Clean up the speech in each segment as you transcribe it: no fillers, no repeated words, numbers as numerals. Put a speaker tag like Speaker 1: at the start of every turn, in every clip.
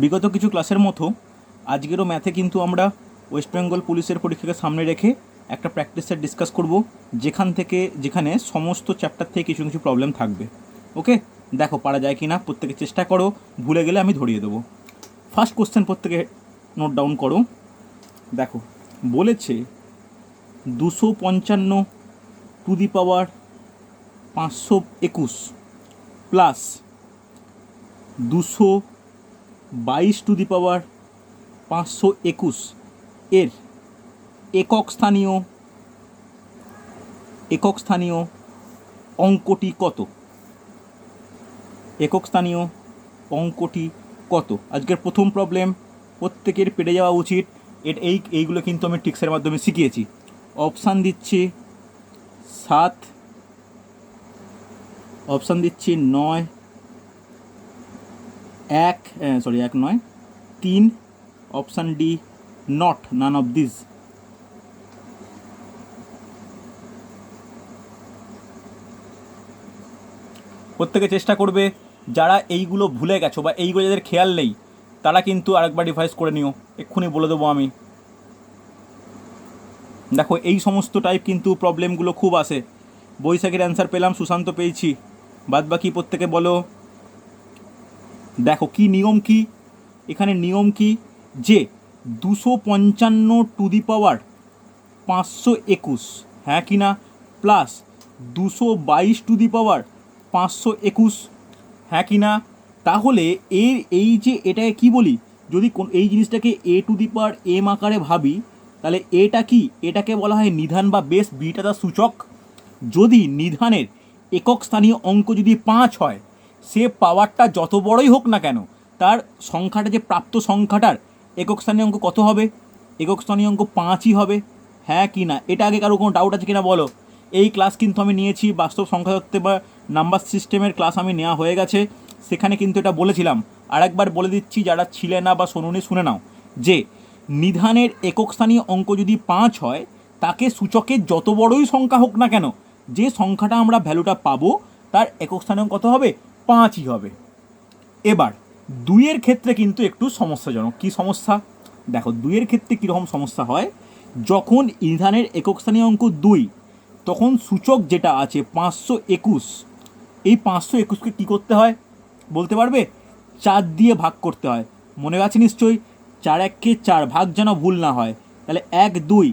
Speaker 1: বিগত কিছু ক্লাসের মতো আজকেরও ম্যাথে কিন্তু আমরা ওয়েস্ট বেঙ্গল পুলিশের পরীক্ষাকে সামনে রেখে একটা প্র্যাকটিস সেট ডিসকাস করব, যেখানে সমস্ত চ্যাপ্টার থেকে কিছু কিছু প্রবলেম থাকবে। ওকে, দেখো পারা যায় কি না, প্রত্যেকে চেষ্টা করো, ভুলে গেলে আমি ধরিয়ে দেবো। ফার্স্ট কোশ্চেন প্রত্যেকে নোট ডাউন করো। দেখো বলেছে 255 to the power 521 plus 222 to the power 521 এর একক স্থানীয় অঙ্কটি কত? একক স্থানীয় অঙ্কটি কত? আজকের প্রথম প্রবলেম, প্রত্যেকের পেরে যাওয়া উচিত। এইগুলো কিন্তু আমি ট্রিক্সের মাধ্যমে শিখিয়েছি। অপশান দিচ্ছি 7, অপশান দিচ্ছি 9, 1 নয় 3, option D not none of this. প্রত্যেকে চেষ্টা করবে, যারা এইগুলো ভুলে গেছো বা এইগুলো যাদের খেয়াল নেই তারা কিন্তু আরেকবার রিভাইজ করে নিও, এক্ষুনি বলে দেবো আমি। দেখো এই সমস্ত টাইপ কিন্তু প্রবলেমগুলো খুব আসে। বৈশাখীর অ্যান্সার পেলাম, সুশান্ত পেয়েছি, বাদ বাকি প্রত্যেকে বলো। দেখো কি নিয়ম, কি এখানে নিয়ম কি, যে 255 টু দি পাওয়ার 521, হ্যাঁ কি না, প্লাস 222 টু দি পাওয়ার 521, হ্যাঁ কি না। তাহলে এই যে এটাকে কি বলি, যদি এই জিনিসটাকে এ টু দি পাওয়ার এম আকারে ভাবি, তাহলে এটা কি, এটাকে বলা হয় নিধান বা বেস, বিটা তার সূচক। যদি নিধানের একক স্থানীয় অঙ্ক যদি 5 হয়, সে পাওয়ারটা যত বড়ই হোক না কেন, তার সংখ্যাটা যে প্রাপ্ত সংখ্যাটার একক স্থানীয় অঙ্ক কত হবে? একক স্থানীয় অঙ্ক 5ই হবে, হ্যাঁ কি না। এটা আগে কারো কোনো ডাউট আছে কিনা বলো। এই ক্লাস কিন্তু আমি নিয়েছি, বাস্তব সংখ্যাতত্ত্বে বা নাম্বার সিস্টেমের ক্লাস আমি নেওয়া হয়ে গেছে, সেখানে কিন্তু এটা বলেছিলাম। আরেকবার বলে দিচ্ছি, যারা ছিলে না বা শোনোনি শুনে নাও, যে নিধানের একক স্থানীয় অঙ্ক যদি 5 হয়, তাকে সূচকের যত বড়ই সংখ্যা হোক না কেন, যে সংখ্যাটা আমরা ভ্যালুটা পাবো তার একক স্থানীয় কত হবে? 5ই হবে। এবার 2-এর ক্ষেত্রে কিন্তু একটু সমস্যাজনক। কি সমস্যা? দেখো 2-এর ক্ষেত্রে কীরকম সমস্যা হয়, যখন নিধানের একক স্থানীয় অঙ্ক 2, তখন সূচক যেটা আছে 521, এই 521কে কী করতে হয় বলতে পারবে? 4 দিয়ে ভাগ করতে হয়, মনে আছে নিশ্চয়ই। 4 1-কে 4, ভাগ যেন ভুল না হয়। তাহলে 1 2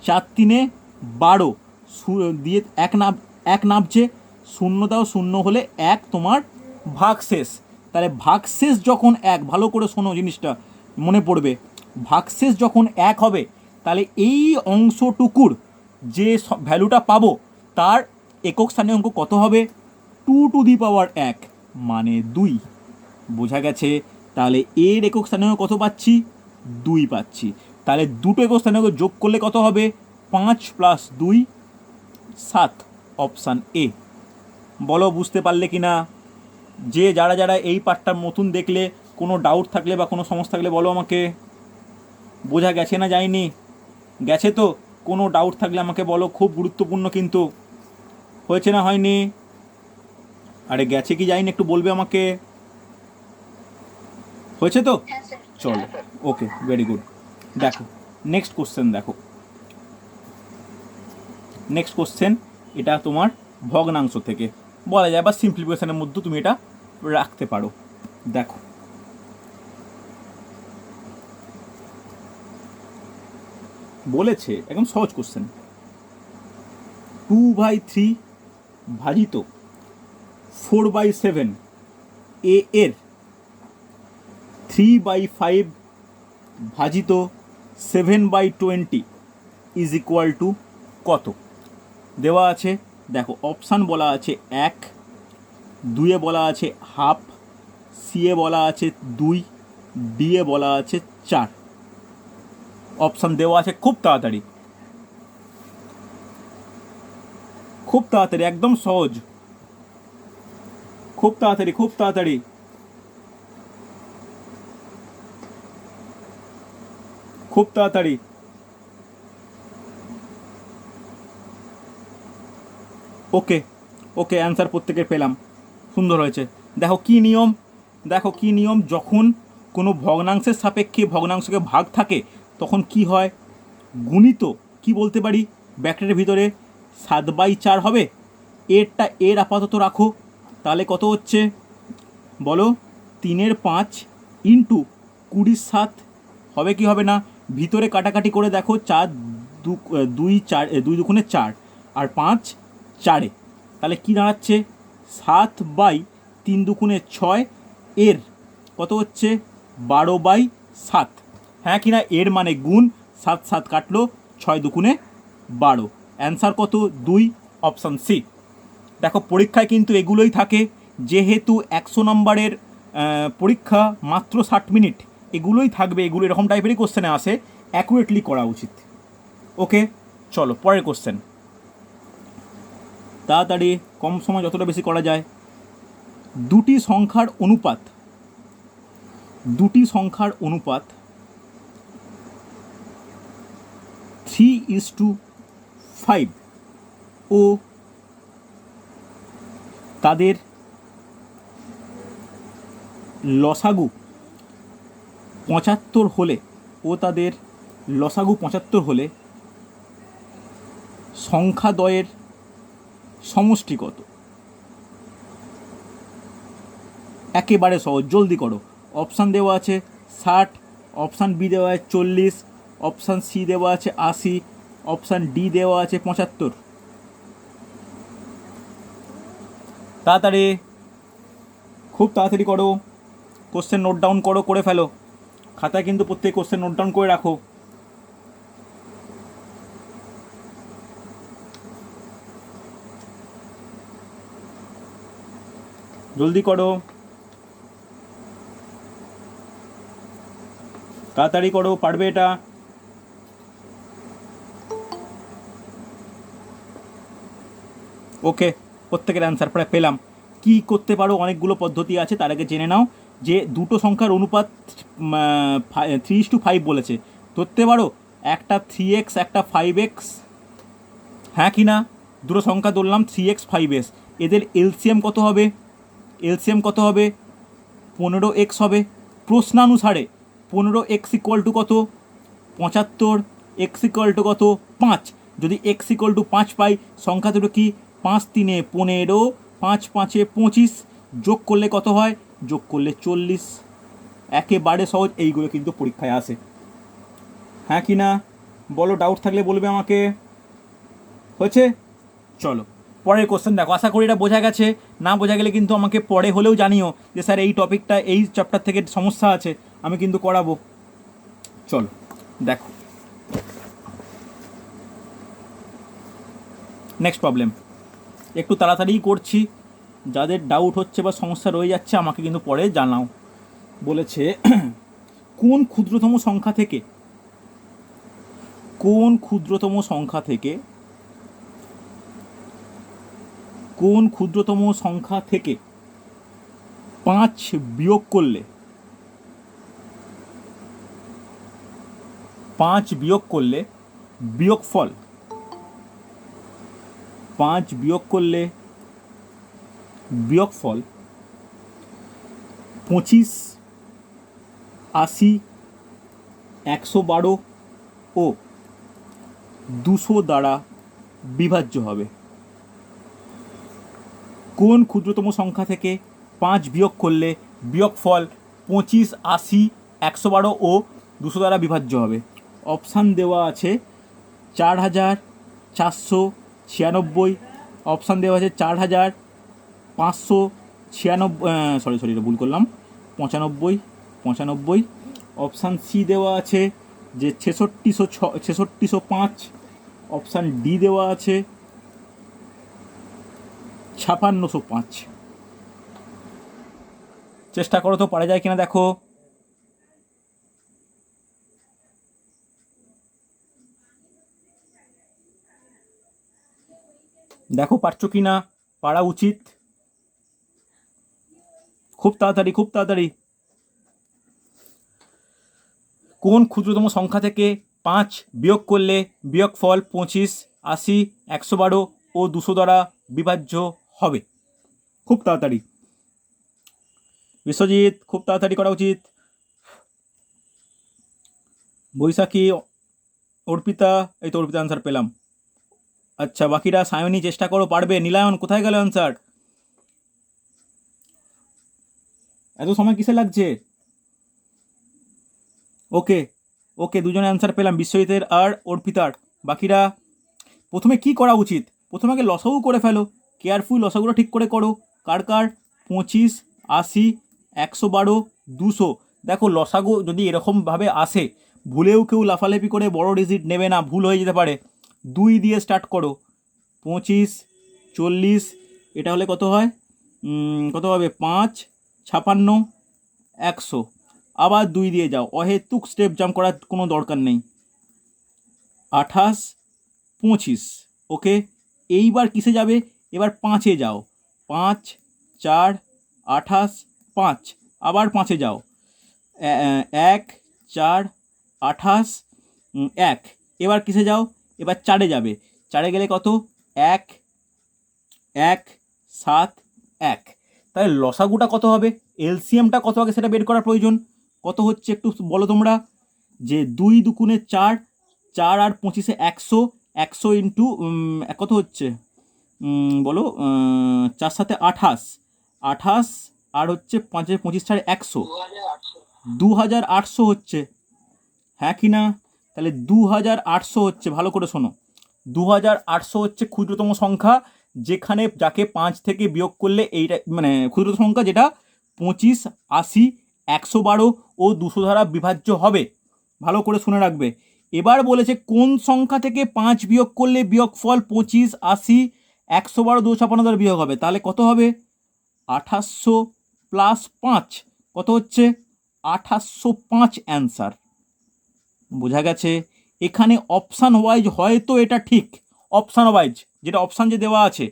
Speaker 1: 4 3 12 দিয়ে এক নামছে, শূন্য দাও, শূন্য হলে 1, তোমার ভাগ শেষ। তাহলে ভাগ শেষ যখন 1, ভালো করে শোনো জিনিসটা মনে পড়বে, ভাগ শেষ যখন 1 হবে, তাহলে এই অংশটুকুর যে ভ্যালুটা পাবো তার একক স্থানীয় অঙ্ক কত হবে? 2 টু দি পাওয়ার 1 মানে 2। বোঝা গেছে? তাহলে এর একক স্থানীয় কত পাচ্ছি? 2 পাচ্ছি। তাহলে দুটো একক স্থানীয় যোগ করলে কত হবে? 5 + 2 7, অপশান এ। বলো বুঝতে পারলে কি না? যে যারা এই পার্টটা নতুন দেখলে, কোনো ডাউট থাকলে বা কোনো সমস্যা থাকলে বলো আমাকে। বোঝা গেছে না যায়নি? গেছে তো? কোনো ডাউট থাকলে আমাকে বলো, খুব গুরুত্বপূর্ণ কিন্তু। হয়েছে না হয়নি? আরে গেছে কি যায়নি একটু বলবে আমাকে। হয়েছে তো? চলো, ওকে, ভেরি গুড। দেখো নেক্সট কোশ্চেন, দেখো নেক্সট কোশ্চেন, এটা তোমার ভগ্নাংশ থেকে বলা যায় বা সিম্পলিফিকেশনের মধ্যে তুমি এটা রাখতে পারো। দেখো বলেছে, একদম সহজ কোশ্চেন, 2/3 ভাজিত 4/7 এ এর 3/5 ভাজিত 7/20 ইজ ইকুয়াল টু কত? দেওয়া আছে, দেখো অপশান বলা আছে 1, 2-এ বলা আছে হাফ, সি-এ বলা আছে 2, ডি-এ বলা আছে 4। অপশান দেওয়া আছে, খুব তাড়াতাড়ি, খুব তাড়াতাড়ি, একদম সহজ, খুব তাড়াতাড়ি, খুব তাড়াতাড়ি, খুব তাড়াতাড়ি। ওকে ওকে, অ্যান্সার প্রত্যেকের পেলাম, সুন্দর হয়েছে। দেখো কি নিয়ম, দেখো কি নিয়ম, যখন কোনো ভগ্নাংশের সাপেক্ষে ভগ্নাংশকে ভাগ থাকে তখন কি হয়, গুণিত কি বলতে পারি ব্র্যাকেটের ভিতরে 7/4 হবে। এর আপাতত রাখো, তাহলে কত হচ্ছে বলো, 3/5 ইন্টু 20/7 হবে কি হবে না, ভিতরে কাটাকাটি করে দেখো, 2 4 আর 5 4, তাহলে কি দাঁড়াচ্ছে 7/3 এর কত হচ্ছে 12/7, হ্যাঁ কি না, এর মানে গুণ, 7 7 কাটলো, 6 12, অ্যান্সার কত 2, অপশান সি। দেখো পরীক্ষায় কিন্তু এগুলোই থাকে, যেহেতু 100 নম্বরের পরীক্ষা মাত্র 60 মিনিট, এগুলোই থাকবে, এগুলো এরকম টাইপেরই কোশ্চেনে আসে, অ্যাকুরেটলি করা উচিত। ওকে, চলো পরের কোশ্চেন। তাড়াতাড়ি, কম সময় যতটা বেশি করা যায়। দুটি সংখ্যার অনুপাত 3:5 ও তাদের লসাগু 75 হলে সংখ্যাদ্বয়ের সমষ্টি কত? একেবারে সহজ, জলদি করো। অপশান দেওয়া আছে 60, অপশান বি দেওয়া আছে 40, অপশান সি দেওয়া আছে 80, অপশান ডি দেওয়া আছে 75। তাড়াতাড়ি, খুব তাড়াতাড়ি করো, কোশ্চেন নোট ডাউন করে ফেলো, খাতায় কিন্তু প্রত্যেক কোশ্চেন নোট ডাউন করে রাখো। জলদি করো, তাড়াতাড়ি করো, পারবে এটা। ওকে, প্রত্যেকের অ্যান্সার প্রায় পেলাম। কি করতে পারো, অনেকগুলো পদ্ধতি আছে, তার আগে জেনে নাও যে দুটো সংখ্যার অনুপাত 3:5 বলেছে, ধরতে পারো একটা 3x একটা 5x, হ্যাঁ কি না, দুটো সংখ্যা ধরলাম 3x 5x, এদের এলসিএম কত হবে? 15x হবে। প্রশ্নানুসারে 15x = কত? 75, x = কত? 5। যদি x = 5 পাই, সংখ্যা দুটো কি 5 3 15, 5 5 25, যোগ করলে কত হয়? যোগ করলে 40। একেবারে সহজ, এইগুলো কিন্তু পরীক্ষায় আসে, হ্যাঁ কি না বলো, ডাউট থাকলে বলবে আমাকে। হয়েছে, চলো পরের কোশ্চেন দেখো। আশা করি এটা বোঝা গেছে, না বোঝা গেলে কিন্তু আমাকে পরে হলেও জানিও যে স্যার এই টপিকটা এই চ্যাপ্টার থেকে সমস্যা আছে, আমি কিন্তু করাবো। চলো দেখো নেক্সট প্রবলেম, একটু তাড়াতাড়িই করছি, যাদের ডাউট হচ্ছে বা সমস্যা রয়ে যাচ্ছে আমাকে কিন্তু পরে জানাও। বলেছে কোন ক্ষুদ্রতম সংখ্যা থেকে 5 বিয়োগ করলে বিয়োগফল 25, 80, 112 ও 200 দ্বারা বিভাজ্য হবে। কোন ক্ষুদ্রতম সংখ্যা থেকে 5 বিয়োগ করলে বিয়োগফল 25, 80, 112 ও 200 দ্বারা বিভাজ্য হবে? অপশান দেওয়া আছে 4496, অপশান দেওয়া আছে 4596, সরি ভুল করলাম, 95, অপশান সি দেওয়া আছে যে 6605, অপশান ডি দেওয়া আছে 5605। চেষ্টা করো তো পারা যায় কিনা দেখো। দেখো পারছো কি না, পারা উচিত, খুব তাড়াতাড়ি। কোন ক্ষুদ্রতম সংখ্যা থেকে 5 বিয়োগ করলে বিয়োগফল 25, 80, 112 ও 200 দ্বারা বিভাজ্য হবে? খুব তাড়াতাড়ি, বিশ্বজিৎ খুব তাড়াতাড়ি করা উচিত। বৈশাখী, অর্পিতা, এই তো অর্পিতা অ্যান্সার পেলাম। আচ্ছা বাকিরা, সায়নী চেষ্টা করো, পারবে। নীলায়ন কোথায় গেল অ্যান্সার? এত সময় কিসে লাগছে? ওকে ওকে, দুজনে অ্যান্সার পেলাম, বিশ্বজিতের আর অর্পিতার। বাকিরা, প্রথমে কি করা উচিত? প্রথমে আগে লসাগু করে ফেলো, কেয়ারফুল লসাগুটা ঠিক করে করো। কার কার? 25, 80, 112, 200। দেখো লসাগু যদি এরকমভাবে আসে, ভুলেও কেউ লাফালাফি করে বড় ডিজিট নেবে না, ভুল হয়ে যেতে পারে। 2 দিয়ে স্টার্ট করো। 25, 40, এটা হলে কত হয়? কত হবে? 5, 56, 100। আবার 2 দিয়ে যাও, অহেতুক স্টেপ জাম্প করার কোনো দরকার নেই। 28, 25। ওকে, এইবার কিসে যাবে? এবার 5-এ যাও। 5, 4, 28, 5। আবার 5-এ যাও। 1, 4, 28, 1। এবার কিসে যাও? এবার 4-এ যাবে। 4-এ গেলে কত? 1, 1, 7, 1। তাহলে লসাগুটা কত হবে? এলসিএমটা কত আগে সেটা বের করার প্রয়োজন। কত হচ্ছে একটু বলো তোমরা? যে 2 দুগুণে 4, 4 আর 25-এ 100, 100 ইন্টু কত হচ্ছে বলো? 4 সাথে 28, 28 আর হচ্ছে 5-এ 25 ছাড়ে 100, 2800 হচ্ছে। হ্যাঁ কি না? তাহলে 2800 হচ্ছে, ভালো করে শোনো। 2800 হচ্ছে ক্ষুদ্রতম সংখ্যা, যেখানে যাকে 5 থেকে বিয়োগ করলে এইটা মানে ক্ষুদ্রতম সংখ্যা যেটা 25, 80, 112 ও 200 দ্বারা বিভাজ্য হবে। ভালো করে শুনে রাখবে। এবার বলেছে কোন সংখ্যা থেকে 5 বিয়োগ করলে বিয়োগফল 25, 80, 112, 256 দ্বারা বিয়োগ হবে। তাহলে কত হবে? 2800 প্লাস 5 কত হচ্ছে? 2805 অ্যান্সার। বোঝা গেছে? এখানে অপশান ওয়াইজ হয়তো এটা ঠিক, অপশান ওয়াইজ যেটা অপশান যে দেওয়া আছে,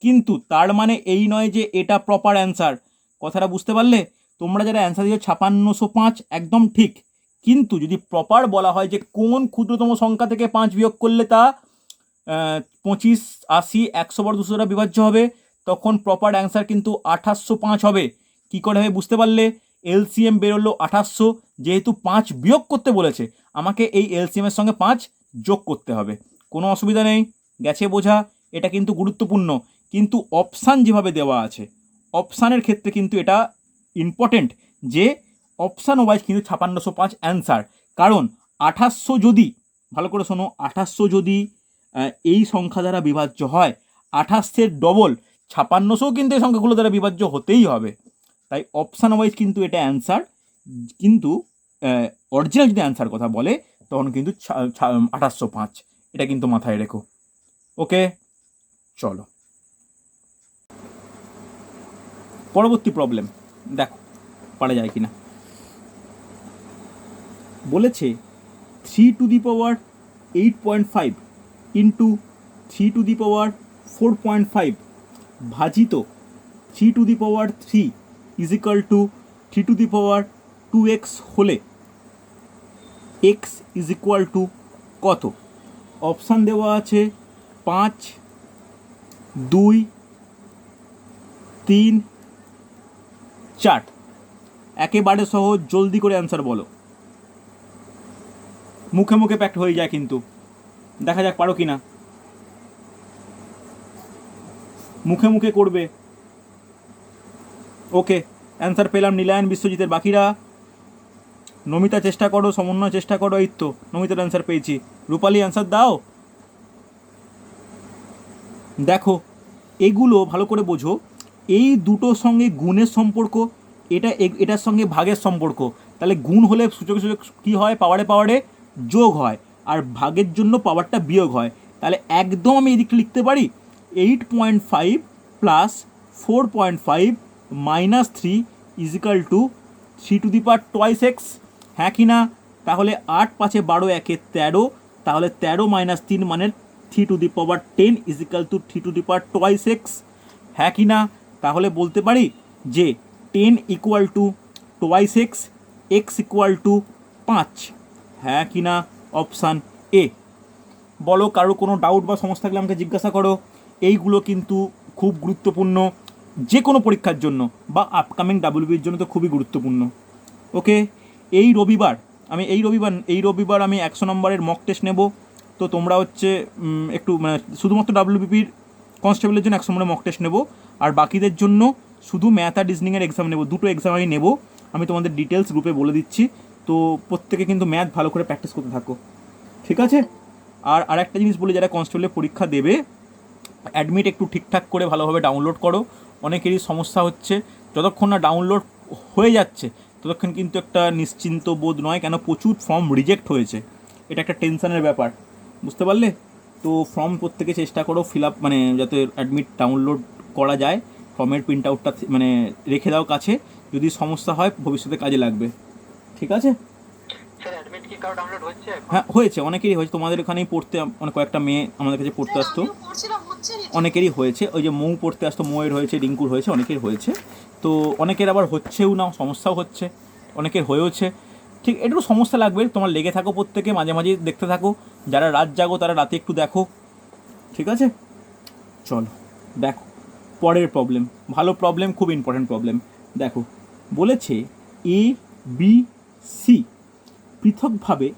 Speaker 1: কিন্তু তার মানে এই নয় যে এটা প্রপার অ্যান্সার। কথাটা বুঝতে পারলে? তোমরা যারা অ্যান্সার দিয়েছো 5605 একদম ঠিক, কিন্তু যদি প্রপার বলা হয় যে কোন ক্ষুদ্রতম সংখ্যা থেকে 5 বিয়োগ করলে তা 25, 80, 112, 200 দ্বারা বিভাজ্য হবে, তখন প্রপার অ্যান্সার কিন্তু 2805 হবে। কি করে হবে বুঝতে পারলে? এলসিএম বেরোলো 2800, যেহেতু 5 বিয়োগ করতে বলেছে, আমাকে এই এলসিএমের সঙ্গে 5 যোগ করতে হবে। কোনো অসুবিধা নেই, গেছে বোঝা? এটা কিন্তু গুরুত্বপূর্ণ। কিন্তু অপশান যেভাবে দেওয়া আছে, অপশানের ক্ষেত্রে কিন্তু এটা ইম্পর্টেন্ট যে অপশান ওয়াইজ কিন্তু 5605 অ্যান্সার। কারণ 2800 যদি, ভালো করে শোনো, 2800 যদি এই সংখ্যা দ্বারা বিভাজ্য হয়, 28-এর ডবল 5600 কিন্তু এই সংখ্যাগুলো দ্বারা বিভাজ্য হতেই হবে। তাই অপশান ওয়াইজ কিন্তু এটা অ্যান্সার, কিন্তু অরিজিনাল যদি অ্যান্সার কথা বলে তখন কিন্তু 2805। এটা কিন্তু মাথায় রেখো। ওকে, চলো পরবর্তী প্রবলেম দেখো পারা যায় কিনা। বলেছে 3^8.5 ইন্টু 3^4.5 ভাজিত 3^3 ইজ ইকাল টু 3^2x হলে x ইজ ইকুয়াল টু কত? অপশান দেওয়া আছে 5, 2, 3, 4। একেবারে সহজ, জলদি করে অ্যান্সার বলো। মুখে মুখে প্যাক্ট হয়ে যায় কিন্তু, দেখা যাক পারো কি না। মুখে মুখে করবে। ওকে, অ্যান্সার পেলাম নীলায়ন, বিশ্বজিতের। বাকিরা, নমিতা চেষ্টা করো, সমন্বয় চেষ্টা করো। এই তো নমিতার অ্যান্সার পেয়েছি। রূপালী অ্যান্সার দাও। দেখো এগুলো ভালো করে বোঝো, এই দুটোর সঙ্গে গুণের সম্পর্ক, এটার সঙ্গে ভাগের সম্পর্ক। তাহলে গুণ হলে সূচকে সূচক কী হয়? পাওয়ারে পাওয়ারে যোগ হয়, আর ভাগের জন্য পাওয়ারটা বিয়োগ হয়। তাহলে একদম আমি এদিকে লিখতে পারি 8.5 plus 4.5 minus 3 is equal to 3^2x। হ্যাঁ কি না? তাহলে 8 5 12 1 13, তাহলে 13 মাইনাস 3 মানে 3^10 ইজ ইকাল টু 3^2x। হ্যাঁ কি না? তাহলে বলতে পারি যে 10 equal to 2x, x equal to 5। হ্যাঁ কি না? Option A. বলো কারো কোনো ডাউট বা সমস্যা থাকলে আমাকে জিজ্ঞাসা করো। এইগুলো কিন্তু খুব গুরুত্বপূর্ণ যে কোনো পরীক্ষার জন্য, বা আপকামিং ডাব্লিউবির জন্য তো খুবই গুরুত্বপূর্ণ। ওকে, এই রবিবার আমি এই রবিবার আমি 100 নম্বরের মক টেস্ট নেব। তো তোমরা হচ্ছে একটু মানে শুধুমাত্র ডাব্লিউবিপির কনস্টেবলের জন্য 100 নম্বরের মক টেস্ট নেব, আর বাকিদের জন্য শুধু ম্যাথ আর রিজনিংয়ের এক্সাম নেব। দুটো এক্সাম আমি নেব, আমি তোমাদের ডিটেলস গ্রুপে বলে দিচ্ছি। তো প্রত্যেকে কিন্তু ম্যাথ ভালো করে প্র্যাকটিস করতে থাকো, ঠিক আছে? আর একটা জিনিস বলি, যারা কনস্টেবলের পরীক্ষা দেবে অ্যাডমিট একটু ঠিকঠাক করে ভালোভাবে ডাউনলোড করো। অনেকেরই সমস্যা হচ্ছে, যতক্ষণ না ডাউনলোড হয়ে যাচ্ছে ততক্ষণ কিন্তু একটা নিশ্চিন্ত বোধ নয়, কেন প্রচুর ফর্ম রিজেক্ট হয়েছে। এটা একটা টেনশনের ব্যাপার, বুঝতে পারলে? তো ফর্ম প্রত্যেকে চেষ্টা করো ফিল আপ, মানে যাতে অ্যাডমিট ডাউনলোড করা যায়। ফর্মের প্রিন্ট আউটটা মানে রেখে দাও কাছে, যদি সমস্যা হয় ভবিষ্যতে কাজে লাগবে, ঠিক আছে? হ্যাঁ হয়েছে, অনেকেরই হয়েছে। তোমাদের এখানেই পড়তে অনেক কয়েকটা মেয়ে আমাদের কাছে পড়তে আসতো, অনেকেরই হয়েছে। ওই যে মৌ পড়তে আসতো, মৌয়ের হয়েছে, রিঙ্কুর হয়েছে, অনেকের হয়েছে। তো অনেকের আবার হচ্ছেও না, সমস্যাও হচ্ছে, অনেকের হয়েওছে। ঠিক একটু সমস্যা লাগবে, তোমার লেগে থাকো প্রত্যেকে, মাঝে মাঝে দেখতে থাকো। যারা রাত জাগো তারা রাতে একটু দেখো, ঠিক আছে? চলো দেখো পরের প্রবলেম, ভালো প্রবলেম, খুব ইম্পর্ট্যান্ট প্রবলেম। দেখো বলেছে এ বি সি পৃথকভাবে,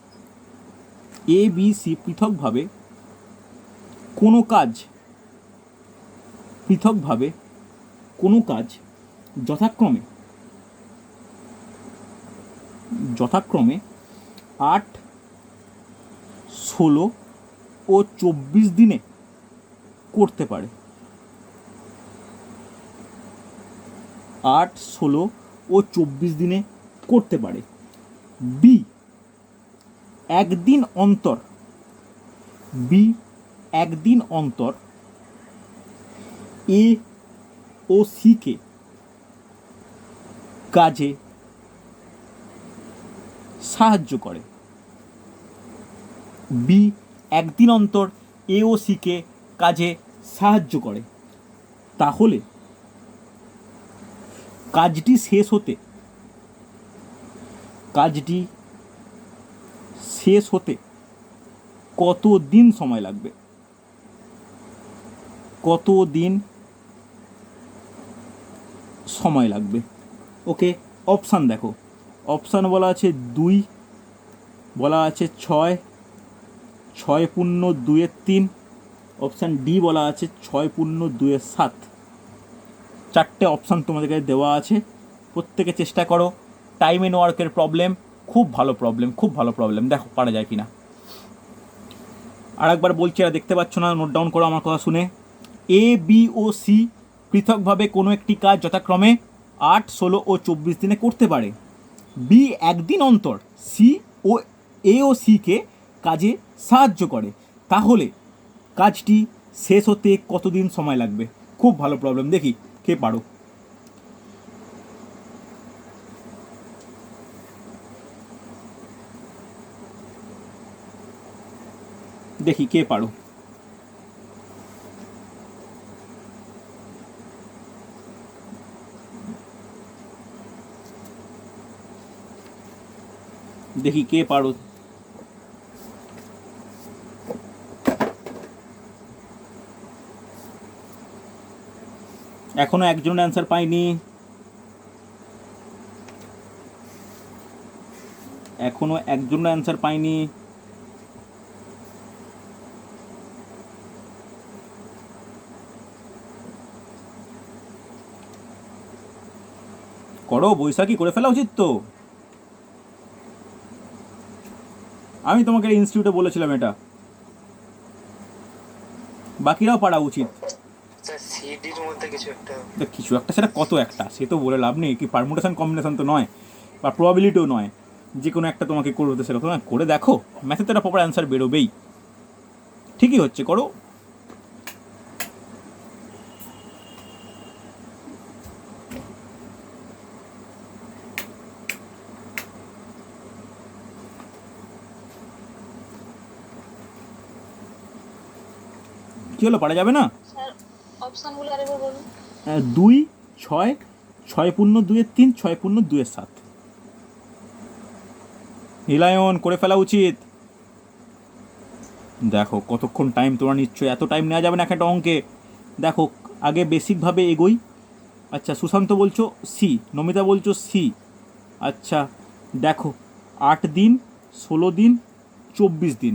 Speaker 1: এ বি সি পৃথকভাবে কোনো কাজ, পৃথকভাবে কোনো কাজ যথাক্রমে 8, 16 ও 24 দিনে করতে পারে। 8, 16 ও 24 দিনে করতে পারে। বি একদিন অন্তর, বি একদিন অন্তর এ ও সিকে কাজে সাহায্য করে। বি একদিন অন্তর এ ও সিকে কাজে সাহায্য করে, তাহলে কাজটি শেষ হতে কত দিন সময় লাগবে? কত দিন সময় লাগবে? ওকে, অপশান দেখো। অপশান বলা আছে 2, বলা আছে 6, 6 পূর্ণ 2 3, অপশান ডি বলা আছে 6 পূর্ণ 2 7। চারটে অপশান তোমাদের কাছে দেওয়া আছে, প্রত্যেকে চেষ্টা করো। টাইম এন্ড ওয়ার্কের প্রবলেম, খুব ভালো প্রবলেম, খুব ভালো প্রবলেম। দেখো পারা যায় কিনা। আর একবার বলছি, আর দেখতে পাচ্ছ না, নোট ডাউন করো আমার কথা শুনে। এ বি ও সি পৃথকভাবে কোনো একটি কাজ যথাক্রমে 8, 16 ও 24 দিনে করতে পারে। বি একদিন অন্তর সি ও এ ও সিকে কাজে সাহায্য করে, তাহলে কাজটি শেষ হতে কতদিন সময় লাগবে? খুব ভালো প্রবলেম, দেখি কে পারো। দেখি কে পারো। দেখি কে পারো। এখনো একজন অ্যান্সার পাইনি, এখনো একজন অ্যান্সার পাইনি। করো বৈশাখী, করে ফেলা উচিত তো। আমি তোমাকে ইনস্টিটিউটে বলেছিলাম এটা, বাকিরাও পারা উচিত। কিছু একটা সেটা কত একটা, সে তো বলে লাভ নেই। কি পারমুটেশন কম্বিনেশন তো নয়, বা প্রবাবিলিটিও নয়, যে কোনো একটা তোমাকে করতে সেটা তোমার করে দেখো। ম্যাথে তো একটা প্রপার অ্যান্সার বেরোবেই। ঠিকই হচ্ছে, করো। কি হলো, পারা যাবে না? 2, 6, 6 পূর্ণ 2 3, 6 পূর্ণ 2 7। নীলায়ন, করে ফেলা উচিত। দেখো কতক্ষণ টাইম তোমরা নিচ্ছ, এত টাইম নেওয়া যাবে না একটা অঙ্কে। দেখো আগে বেসিকভাবে এগোই। আচ্ছা সুশান্ত বলছো সি, নমিতা বলছো সি। আচ্ছা দেখো 8 দিন, 16 দিন, 24 দিন।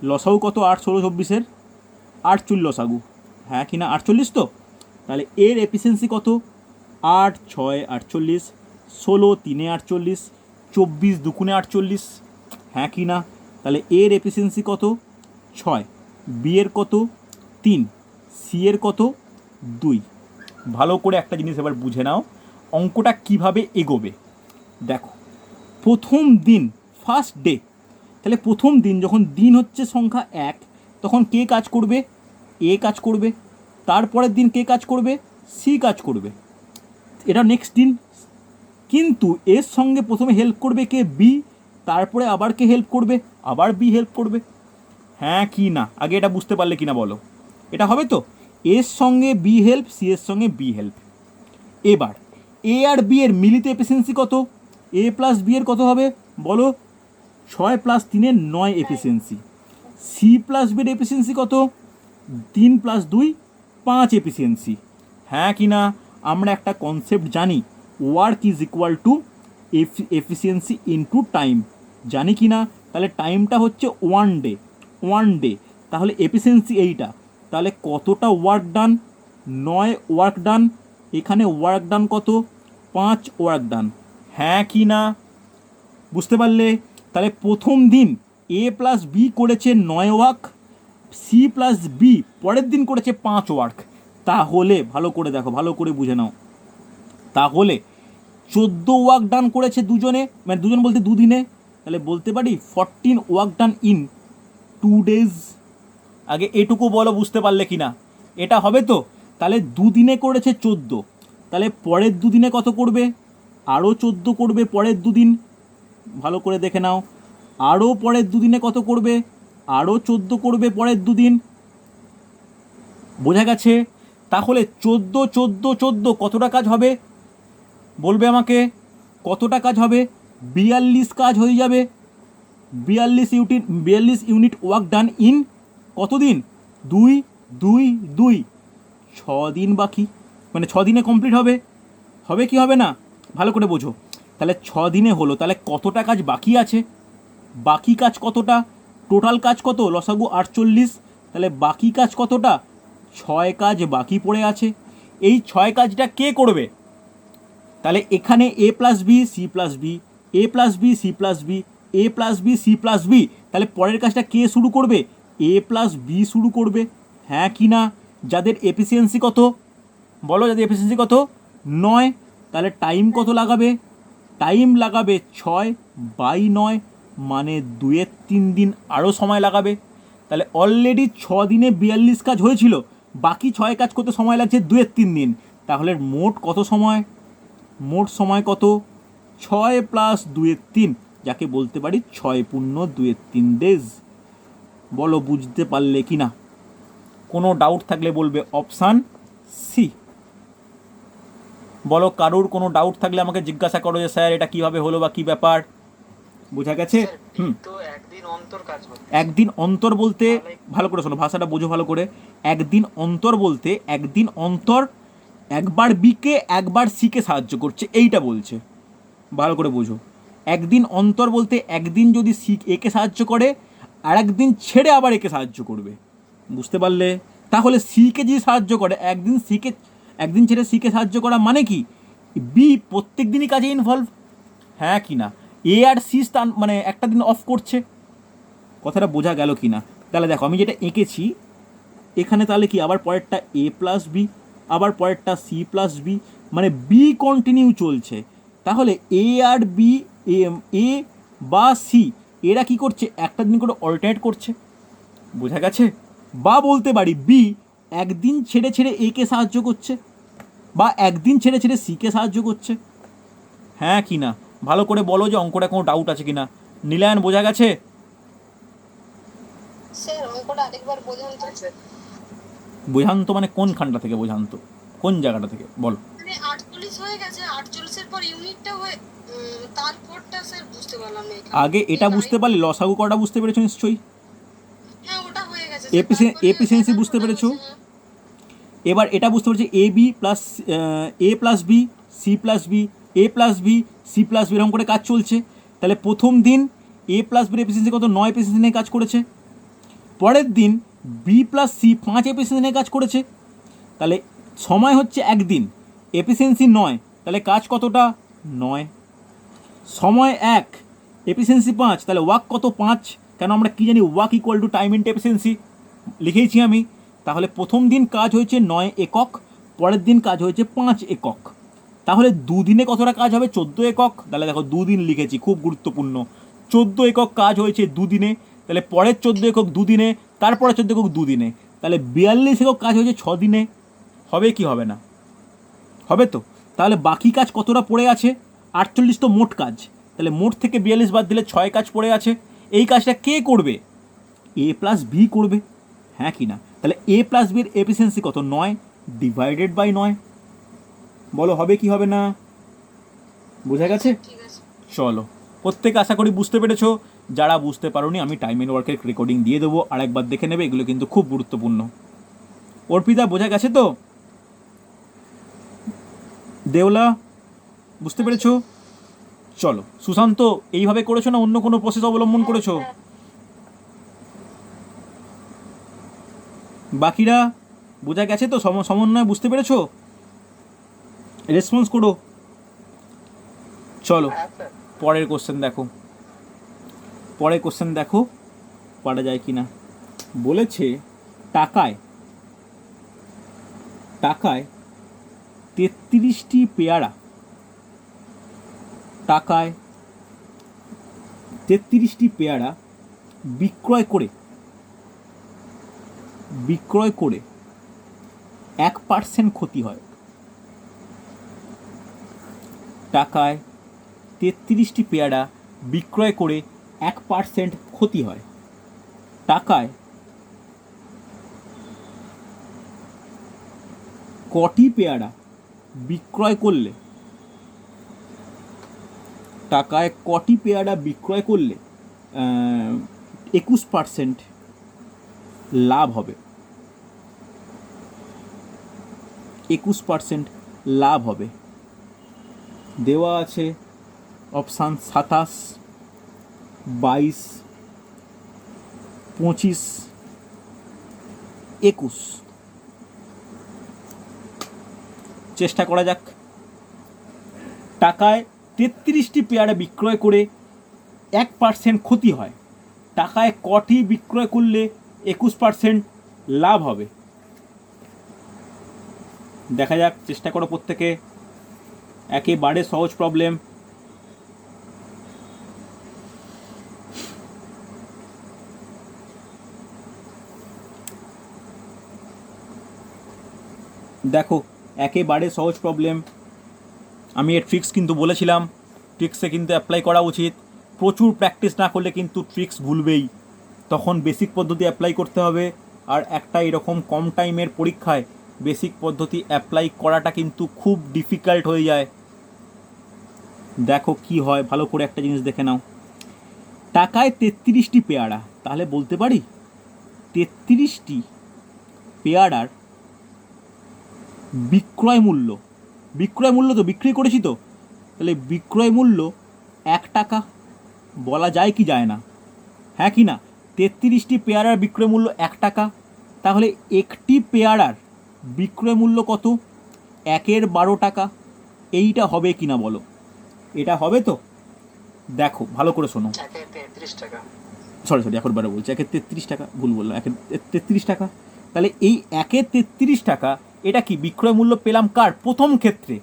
Speaker 1: লসাগু কত 8, 16, 24-এর? 48 লসাগু, হ্যাঁ কি না? 48 তো? তাহলে এর এফিসিয়েন্সি কত? 8 6 48, 16 3 48, 24 2 48, হ্যাঁ কি না? তাহলে এর এফিসিয়েন্সি কত? 6। বি এর কত? 3। সি এর কত? 2। ভালো করে একটা জিনিস এবার বুঝে নাও, অঙ্কটা কিভাবে এগোবে। দেখো, প্রথম দিন, ফার্স্ট ডে, তাহলে প্রথম দিন যখন দিন হচ্ছে সংখ্যা 1, তখন কে কাজ করবে? এ কাজ করবে। তারপরের দিন কে কাজ করবে? সি কাজ করবে। এটা নেক্সট দিন। কিন্তু এর সঙ্গে প্রথমে হেল্প করবে কে? বি। তারপরে আবার কে হেল্প করবে? আবার বি হেল্প করবে, হ্যাঁ কি না? আগে এটা বুঝতে পারলে কি না বলো? এটা হবে তো? এর সঙ্গে বি হেল্প, সি এর সঙ্গে বি হেল্প। এবার এ আর বি এর মিলিত এফিসিয়েন্সি কত? এ প্লাস বি এর কত হবে বলো? 6 + 3 9 এফিসিয়েন্সি। সি প্লাস বির এফিসিয়েন্সি কত? 3 + 2 5 এফিসিয়েন্সি, হ্যাঁ কি না? আমরা একটা কনসেপ্ট জানি, work is equal to efficiency into time, জানি কি না? তাহলে টাইমটা হচ্ছে 1 ডে, 1 ডে। তাহলে এফিসিয়েন্সি এইটা, তাহলে কতটা ওয়ার্ক ডান? 9 work done. এখানে ওয়ার্ক ডান কত? 5 ওয়ার্ক ডান, হ্যাঁ কি না? বুঝতে পারলে? তাহলে প্রথম দিন এ প্লাস বি করেছে 9 ওয়ার্ক, সি প্লাস বি পরের দিন করেছে 5 ওয়ার্ক। তাহলে ভালো করে দেখো, ভালো করে বুঝে নাও, তাহলে 14 ওয়ার্ক ডান করেছে দুজনে, মানে দুজন বলতে দুদিনে। তাহলে বলতে পারি 14 ওয়ার্ক ডান ইন 2 ডেজ। আগে এটুকু বলো বুঝতে পারলে কি না? এটা হবে তো? তাহলে দুদিনে করেছে 14, তাহলে পরের দুদিনে কত করবে? আরও 14 করবে পরের দুদিন। ভালো করে দেখে নাও, আরও পরের দুদিনে কত করবে? আরও 14 করবে পরের দুদিন। বোঝা গেছে? তাহলে 14 14 14 কতটা কাজ হবে বলবে আমাকে? কতটা কাজ হবে? 42 কাজ হয়ে যাবে। 42 ইউনিট ওয়ার্ক ডান ইন কতদিন? 2 2 2, 6 দিন বাকি, মানে 6 দিনে কমপ্লিট হবে। হবে কি হবে না? ভালো করে বোঝো। তাহলে 6 দিনে হলো, তাহলে কতটা কাজ বাকি আছে? বাকি কাজ কতটা? টোটাল কাজ কত? লসাগু 48, তাহলে বাকি কাজ কতটা? 6 কাজ বাকি পড়ে আছে। এই 6 কাজটা কে করবে? তাহলে এখানে A plus B, C plus B, A plus B, C plus B, A plus B, C plus B. তাহলে পরের কাজটা কে শুরু করবে? এ প্লাস বি শুরু করবে, হ্যাঁ কি না? যাদের এফিসিয়েন্সি কত বলো? যাদের এফিসিয়েন্সি কত? 9। তাহলে টাইম কত লাগাবে? টাইম লাগাবে 6/9, মানে 2-3 দিন আরও সময় লাগাবে। তাহলে অলরেডি 6 দিনে 42 কাজ হয়েছিল, বাকি 6 কাজ করতে সময় লাগছে 2-3 দিন। তাহলে মোট কত সময়? মোট সময় কত? 6 + 2-3, যাকে বলতে পারি 6 × 2-3 ডেজ। বলো বুঝতে পারলে কি না? কোনো ডাউট থাকলে বলবে অপশান সি। বলো, কারোর কোনো ডাউট থাকলে আমাকে জিজ্ঞাসা করো যে স্যার এটা কীভাবে হলো বা কী ব্যাপার। বোঝা গেছে? একদিন অন্তর বলতে, ভালো করে শোনো, ভাষাটা বোঝো ভালো করে। একদিন অন্তর বলতে একদিন অন্তর একবার বিকে একবার সিকে সাহায্য করছে, এইটা বলছে। ভালো করে বোঝো। একদিন অন্তর বলতে একদিন যদি সি একে সাহায্য করে, আর একদিন ছেড়ে আবার একে সাহায্য করবে। বুঝতে পারলে? তাহলে সিকে যদি সাহায্য করে একদিন ছেড়ে সিকে সাহায্য করা মানে কি? বি প্রত্যেক দিনই কাজে ইনভলভ, হ্যাঁ কি না? এ আর সি স্থান মানে একটা দিন অফ করছে। কথাটা বোঝা গেল কি না? তাহলে দেখো আমি যেটা এঁকেছি এখানে, তাহলে কি আবার পরেরটা এ প্লাস বি, আবার পরেরটা সি প্লাস বি, মানে বি কন্টিনিউ চলছে। তাহলে এ আর বি, এ বা সি এরা কি করছে? একটা দিন করে অল্টারনেট করছে। বোঝা গেছে? বা বলতে পারি বি একদিন ছেড়ে ছেড়ে একে সাহায্য করছে, বা একদিন ছেড়ে ছেড়ে সিকে সাহায্য করছে, হ্যাঁ কি না? ভালো করে বলো যে অঙ্কটা কোনো ডাউট আছে কি না। নীলায়ন বোঝা গেছে? বোঝান তো মানে কোনখানটা থেকে বোঝান তো? কোন জায়গাটা থেকে বলো?
Speaker 2: মানে 48 হয়ে গেছে, 48 এর পর ইউনিটটা হয়ে তারপরটা স্যার বুঝতে পারলাম না।
Speaker 1: আগে এটা বুঝতে পারলে লসাগু কটা বুঝতে পেরেছো নিশ্চয়ই?
Speaker 2: হ্যাঁ ওটা হয়ে গেছে।
Speaker 1: এফিসিয়েন্সি বুঝতে পেরেছো? এবার এটা বুঝতে পেরেছি A B plus A plus B, C plus B, A plus B, C plus B, এরকম করে কাজ চলছে। তাহলে প্রথম দিন এ প্লাস বির এফিসিয়েন্সি কত 9 এফিসিয়েন্সি নিয়ে কাজ করেছে, পরের দিন বি প্লাস সি 5 এফিসিয়েন্সি নিয়ে কাজ করেছে, তাহলে সময় হচ্ছে একদিন, এফিসিয়েন্সি 9, তাহলে কাজ কতটা 9, সময় 1, এফিসিয়েন্সি 5, তাহলে ওয়ার্ক কত 5, কেন আমরা কি জানি work equal to time into efficiency লিখেইছি আমি। তাহলে প্রথম দিন কাজ হয়েছে 9 একক, পরের দিন কাজ হয়েছে 5 একক, তাহলে দুদিনে কতটা কাজ হবে 14 একক। তাহলে দেখো দুদিন লিখেছি, খুব গুরুত্বপূর্ণ, 14 একক কাজ হয়েছে দুদিনে, তাহলে পরের 14 একক দুদিনে, তারপরে 14 একক দুদিনে, তাহলে 42 একক কাজ হয়েছে 6 দিনে। হবে কি হবে না? হবে তো। তাহলে বাকি কাজ কতটা পড়ে আছে? 48 তো মোট কাজ, তাহলে মোট থেকে 42 বাদ দিলে 6 কাজ পড়ে আছে। এই কাজটা কে করবে? এ প্লাস বি করবে, হ্যাঁ কি না? তাহলে এ প্লাস বির এফিসিয়েন্সি কত 9 ডিভাইডেড বাই 9, বলো হবে কি হবে না? বোঝা গেছে?
Speaker 2: ঠিক আছে।
Speaker 1: চলো, প্রত্যেকে আশা করি বুঝতে পেরেছো। যারা বুঝতে পারোনি আমি টাইম এন্ড ওয়ার্কের রেকর্ডিং দিয়ে দেবো, আরেকবার দেখে নেবে, এগুলো কিন্তু খুব গুরুত্বপূর্ণ। অর্পিতা বোঝা গেছে তো? দেওলা বুঝতে পেরেছো? চলো, সুশান্ত এইভাবে করেছো না অন্য কোনো প্রসেস অবলম্বন করেছো? বাকিরা বোঝা গেছে তো? সমন্বয় বুঝতে পেরেছো? রেসপন্স করো। চলো পরের কোশ্চেন দেখো, পরের কোশ্চেন দেখো পারা যায় কি না। বলেছে টাকায় 33টি পেয়ারা, টাকায় 33টি পেয়ারা বিক্রয় করে 1% ক্ষতি হয়। টাকায় 33টি পেয়ারা বিক্রয় করে 1% ক্ষতি হয়। টাকায় কটি পেয়ারা বিক্রয় করলে, টাকায় কটি পেয়ারা বিক্রয় করলে 21% লাভ হবে? 21% লাভ হবে। দেওয়া আছে অপশান 27, 22, 25, 21। চেষ্টা করা যাক। টাকায় 33টি পেয়ারা বিক্রয় করে 1% ক্ষতি হয়, টাকায় কটি বিক্রয় করলে 21% লাভ হবে? দেখা যাক, চেষ্টা করো প্রত্যেকে, একেবারে সহজ প্রবলেম। দেখো একেবারে সহজ প্রবলেম। আমি এর ট্রিক্স কিন্তু বলেছিলাম, ট্রিক্সে কিন্তু অ্যাপ্লাই করা উচিত। প্রচুর প্র্যাকটিস না করলে কিন্তু ট্রিক্স ভুলবেই, তখন বেসিক পদ্ধতি অ্যাপ্লাই করতে হবে। আর একটা এরকম কম টাইমের পরীক্ষায় বেসিক পদ্ধতি অ্যাপ্লাই করাটা কিন্তু খুব ডিফিকাল্ট হয়ে যায়। দেখো কি হয়, ভালো করে একটা জিনিস দেখে নাও। টাকায় 33টি পেয়ারা, তাহলে বলতে পারি 33টি পেয়ারার বিক্রয় মূল্য তো বিক্রি করেছি তো, তাহলে বিক্রয় মূল্য 1 টাকা। বলা যায় কি যায় না? হ্যাঁ কি না? 33টি পেয়ারার বিক্রয় মূল্য 1 টাকা, তাহলে একটি পেয়ারার বিক্রয় মূল্য কত? 1/12 টাকা। এইটা হবে কি না বলো? এটা হবে তো? দেখো ভালো করে শোনো, সরি একবারে বলছি, 1/33 টাকা, ভুল বললাম, 1/33 টাকা। তাহলে এই 1/33 টাকা এটা কি বিক্রয় মূল্য পেলাম কার? প্রথম ক্ষেত্রে।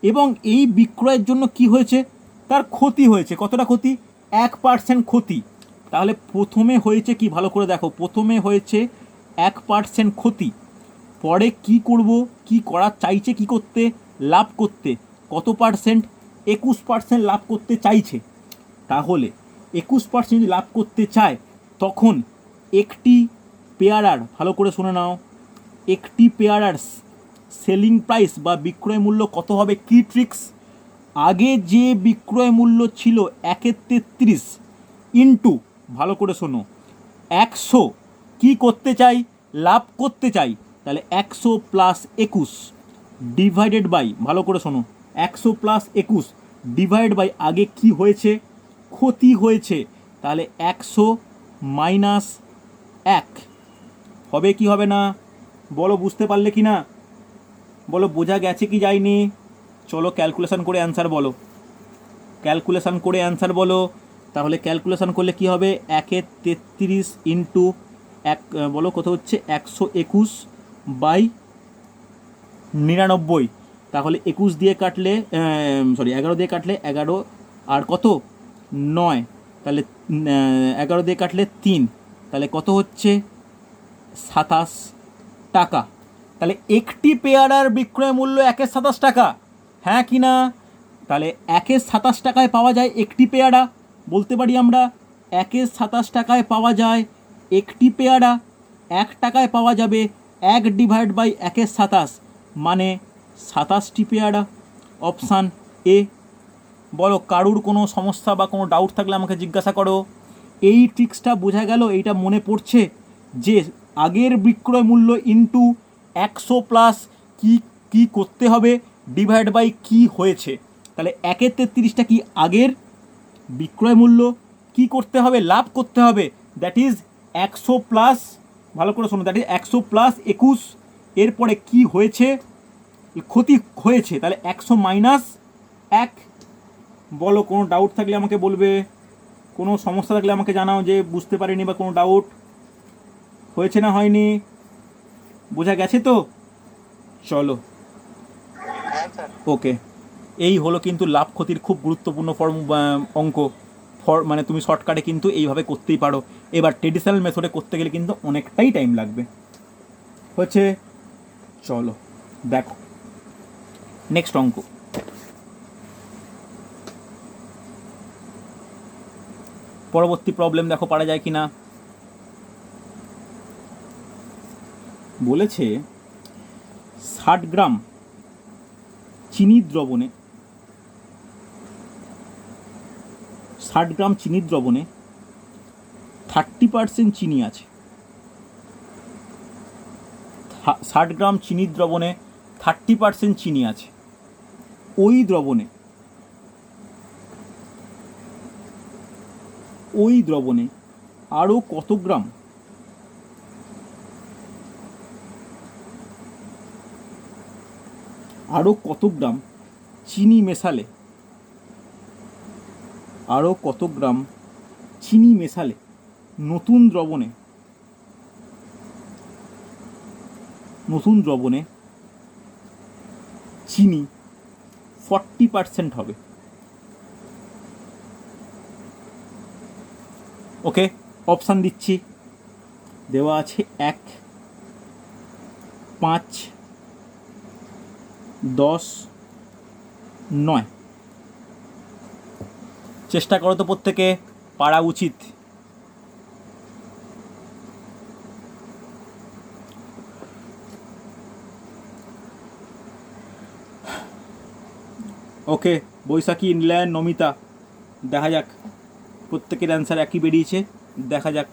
Speaker 1: এবং এই বিক্রয়ের জন্য কি হয়েছে? তার ক্ষতি হয়েছে। কতটা ক্ষতি? 1% ক্ষতি। তাহলে প্রথমে হয়েছে কি, ভালো করে দেখো, প্রথমে হয়েছে 1% ক্ষতি, পরে কি করব, কি করা চাইছে, কি করতে? লাভ করতে। কত পার্সেন্ট? 21% লাভ করতে চাইছে। তাহলে 21% যদি লাভ করতে চায়, তখন একটি পেয়ারার, ভালো করে শুনে নাও, একটি পেয়ারার সেলিং প্রাইস বা বিক্রয় মূল্য কত হবে? কি ট্রিক্স? আগে যে বিক্রয় মূল্য ছিল 1/33 ইন্টু, ভালো করে শোনো, 100 কি করতে চাই? লাভ করতে চাই। তাহলে 100 প্লাস 21 ডিভাইডেড বাই, ভালো করে শোনো, 100 প্লাস 21 ডিভাইড বাই আগে কি হয়েছে ক্ষতি হয়েছে, তাহলে 100 মাইনাস 1 হবে কি হবে না? বলো, বুঝতে পারলে কি না? বলো, বোঝা গেছে কি যায়নি? চলো ক্যালকুলেশন করে অ্যান্সার বলো, ক্যালকুলেশন করে অ্যান্সার বলো। তাহলে ক্যালকুলেশন করলে কি হবে? 1-33 ইন্টু 1, বলো কত হচ্ছে? 121/99। তাহলে 21 দিয়ে কাটলে, 11 দিয়ে কাটলে 11 আর কত 9, তাহলে 11 দিয়ে কাটলে 3, তাহলে কত হচ্ছে? 27 টাকা। তাহলে একটি পেয়ারার বিক্রয় মূল্য 1.27 টাকা, হ্যাঁ কি না? তাহলে 1.27 টাকায় পাওয়া যায় একটি পেয়ারা, বলতে পারি আমরা 1.27 টাকায় পাওয়া যায় একটি পেয়ারা। 1 টাকায় পাওয়া যাবে 1/1.27, মানে 27টি পেয়ারা। Option A. বলো, কারুর কোনো সমস্যা বা কোনো ডাউট থাকলে আমাকে জিজ্ঞাসা করো। এই ট্রিক্সটা বোঝা গেল? এইটা মনে পড়ছে যে আগের বিক্রয় মূল্য ইন্টু 100 প্লাস কি করতে হবে, ডিভাইড বাই কি হয়েছে। তাহলে 1/33টা কি আগের বিক্রয় মূল্য, কি করতে হবে? লাভ করতে হবে, দ্যাট ইজ 100 প্লাস, ভালো করে শোনো, দ্যাট ইজ 100 প্লাস 21, এরপরে কি হয়েছে? ক্ষতি হয়েছে, তাহলে 100 মাইনাস 1। বলো, কোনো ডাউট থাকলে আমাকে বলবে, কোনো সমস্যা থাকলে আমাকে জানাও যে বুঝতে পারিনি বা কোনো ডাউট হয়েছে না হয়নি। বোঝা গেছে তো? চলো, ওকে। এই হলো কিন্তু লাভ ক্ষতির খুব গুরুত্বপূর্ণ অঙ্ক। মানে তুমি শর্টকাটে কিন্তু এইভাবে করতেই পারো। এবার ট্রেডিশনাল মেথডে করতে গেলে কিন্তু অনেকটাই টাইম লাগবে। হচ্ছে, চলো দেখো নেক্সট অঙ্ক। পরবর্তী প্রবলেম দেখো পারা যায় কি না। বলেছে 60 গ্রাম চিনির দ্রবণে 30% চিনি আছে। 60 গ্রাম চিনির দ্রবণে 30% চিনি আছে। ওই দ্রবণে আরও কত গ্রাম চিনি মেশালে নতুন দ্রবণে চিনি 40% হবে। ওকে, অপশান দিচ্ছি, দেওয়া আছে 1, 5, 10, 9। চেষ্টা করো তো, প্রত্যেকে পারা উচিত। ওকে, বৈশাখী, ইনল্যান্ড, নমিতা, দেখা যাক প্রত্যেকের অ্যান্সার একই বেরিয়েছে। দেখা যাক।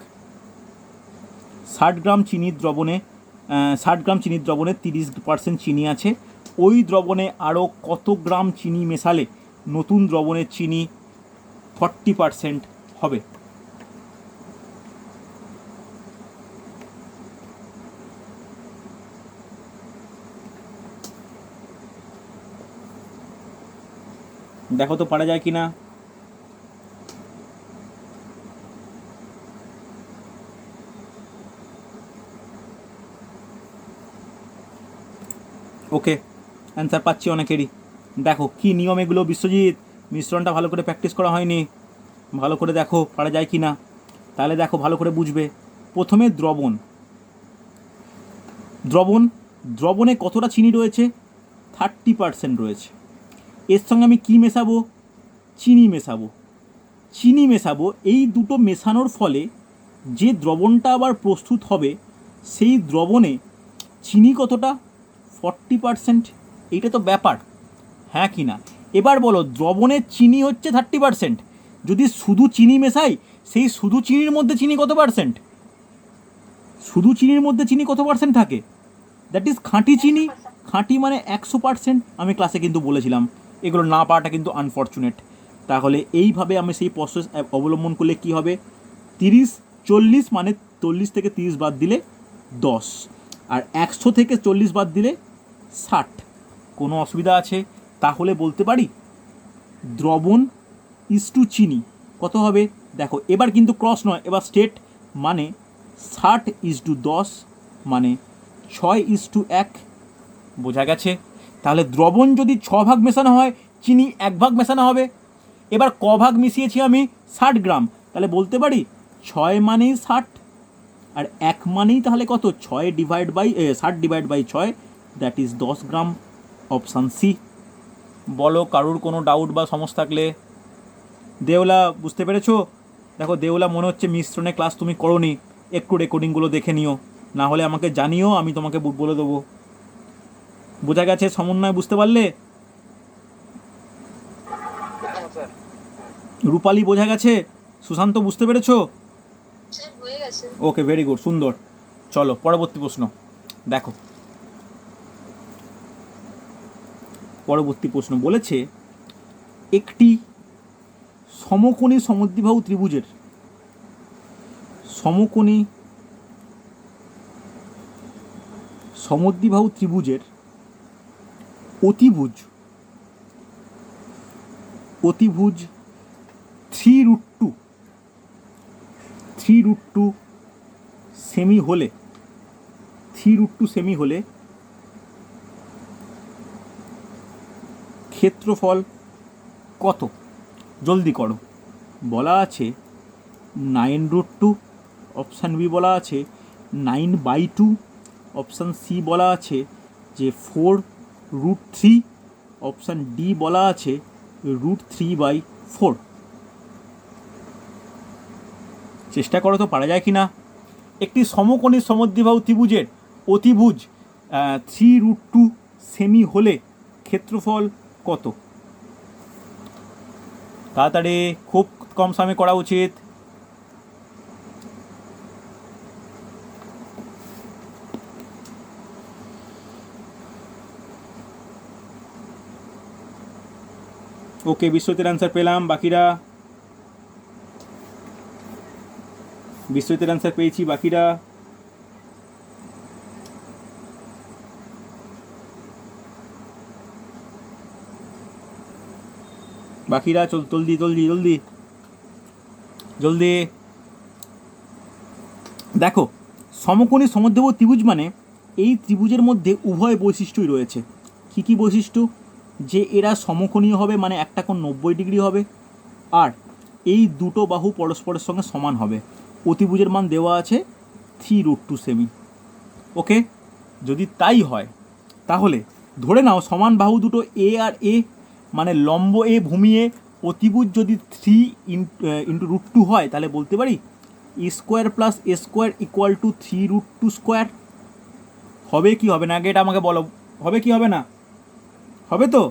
Speaker 1: 60 গ্রাম চিনির দ্রবণে 30% চিনি আছে। ওই দ্রবণে আরও কত গ্রাম চিনি মেশালে নতুন দ্রবণের চিনি 40% হবে? দেখো তো পারা যায় কি না। ওকে, অ্যান্সার পাচ্ছি অনেকেরই। দেখো কি নিয়ম এগুলো, বিশ্বজিৎ, মিশ্রণটা ভালো করে প্র্যাকটিস করা হয়নি। ভালো করে দেখো পারা যায় কি না। তাহলে দেখো, ভালো করে বুঝবে। প্রথমে দ্রবণে কতটা চিনি রয়েছে? 30% রয়েছে। এর সঙ্গে আমি কি মেশাবো? চিনি মেশাবো। এই দুটো মেশানোর ফলে যে দ্রবণটা আবার প্রস্তুত হবে, সেই দ্রবণে চিনি কতটা? 40%। এইটা তো ব্যাপার, হ্যাঁ কি না? এবার বলো, দ্রবণের চিনি হচ্ছে 30%, যদি শুধু চিনি মেশাই, সেই শুধু চিনির মধ্যে চিনি কত পার্সেন্ট? থাকে? দ্যাট ইজ খাঁটি চিনি। খাঁটি মানে 100%। আমি ক্লাসে কিন্তু বলেছিলাম, এগুলো না পাওয়াটা কিন্তু আনফর্চুনেট। তাহলে এইভাবে আমি সেই প্রসেস অবলম্বন করলে কি হবে, 30 40 মানে 40 থেকে 30 বাদ দিলে 10, আর 100 থেকে 40 বাদ দিলে 60। কোনো অসুবিধা আছে? তাহলে বলতে পারি দ্রবণ ইস টু চিনি কত হবে। দেখো এবার কিন্তু ক্রস নয়, এবার স্টেট, মানে 60:10 মানে 6:1। বোঝা গেছে? তাহলে দ্রবণ যদি 6 ভাগ মেশানো হয়, চিনি 1 ভাগ মেশানো হবে। এবার ক ভাগ মিশিয়েছি আমি, 60 গ্রাম, তাহলে বলতে পারি 6 মানেই 60, আর 1 মানেই তাহলে কত, 60/6, that is 10 gram. Option C. বলো কারুর কোনো ডাউট বা সমস্যা থাকলে। দেওলা বুঝতে পেরেছো? দেখো দেওলা মনে হচ্ছে মিশ্রণে ক্লাস তুমি করোনি, একটু রেকর্ডিংগুলো দেখে নিও, না হলে আমাকে জানিও, আমি তোমাকে বলে দেবো। বোঝা গেছে? সমন্বয় বুঝতে পারলে? রূপালী বোঝা গেছে? সুশান্ত বুঝতে পেরেছো?
Speaker 2: স্যার হয়ে গেছে।
Speaker 1: ওকে, ভেরি গুড, সুন্দর। চলো পরবর্তী প্রশ্ন দেখো। পরবর্তী প্রশ্ন বলেছে একটি সমকোণী সমদ্বিবাহু ত্রিভুজের সমদ্বিবাহু ত্রিভুজের অতিভুজ 3√2 সেমি হলে ক্ষেত্রফল কত? জলদি করো। বলা আছে 9√2, অপশান বি বলা আছে 9/2, অপশান সি বলা আছে যে 4√3, অপশান ডি বলা আছে √3/4। চেষ্টা করো তো পারা যায় কি না। একটি সমকোণী সমদ্বিবাহু ত্রিভুজের অতিভুজ 3√2 সেমি হলে ক্ষেত্রফল কত? তাড়াতাড়ি, খুব কম সময়ে করা উচিত। ওকে, বিশ্বজিতের অ্যান্সার পেলাম। বাকিরা? বিশ্বজিতের অ্যান্সার পেয়েছি, বাকিরা? জলদি জলদি জলদি জলদি। দেখো সমকোণী সমদ্বিবাহু ত্রিভুজ মানে এই ত্রিভুজের মধ্যে উভয় বৈশিষ্ট্যই রয়েছে। কি কি বৈশিষ্ট্য? যে এরা সমকোণীয় হবে, মানে একটা কোণ 90 ডিগ্রি হবে, আর এই দুটো বাহু পরস্পরের সঙ্গে সমান হবে। অতিভুজের মান দেওয়া আছে 3√2 সেমি। ওকে, যদি তাই হয় তাহলে ধরে নাও সমান বাহু দুটো এ আর এ, মানে লম্ব এ ভূমি এ, অতিভুজ যদি 3 × √2 হয়, তাহলে বলতে পারি e² + a² = 3√2²। হবে কি হবে না? আগে এটা আমাকে বলো, হবে কি হবে না? হবে তো?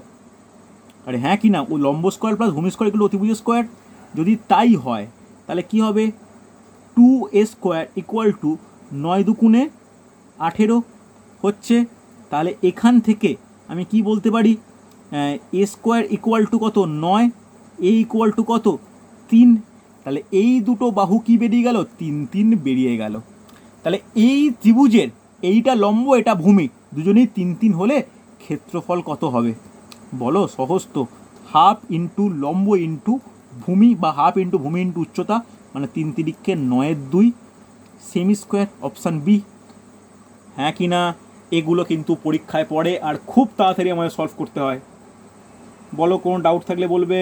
Speaker 1: আরে হ্যাঁ কি না? ও লম্ব স্কোয়ার প্লাস ভূমি স্কোয়ার = অতিভুজ স্কোয়ার। যদি তাই হয় তাহলে কি হবে, 2a² = 9 × 18 হচ্ছে। তাহলে এখান থেকে আমি কি বলতে পারি, a² = কত, 9, a = কত, 3। তাহলে এই দুটো বাহু কি বেরিয়ে গেল, 3 3 বেরিয়ে গেল। তাহলে এই ত্রিভুজের এইটা লম্ব, এটা ভূমি, দুজনেই 3 3 হলে ক্ষেত্রফল কত হবে বলো? সহজ তো, হাফ ইন্টু লম্ব ইন্টু ভূমি, বা হাফ ইন্টু ভূমি ইন্টু উচ্চতা, মানে 3 3 9/2 সেমি স্কোয়ার। Option B. হ্যাঁ কি না? এগুলো কিন্তু পরীক্ষায় পড়ে আর খুব তাড়াতাড়ি আমাদের সলভ করতে হয়। বলো কোনো ডাউট থাকলে বলবে।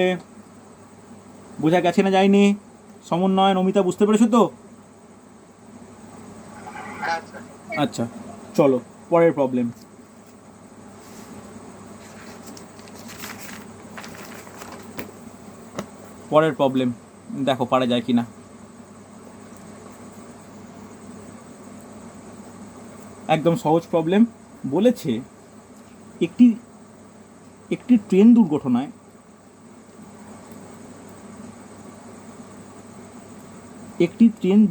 Speaker 1: বোঝা গেছে না যায়নি? সমন্বয় নমিতা বুঝতে পেরেছো তো? আচ্ছা চলো পরের প্রবলেম। দেখো পারা যায় কি না। একদম সহজ প্রবলেম। বলেছে একটি ট্রেন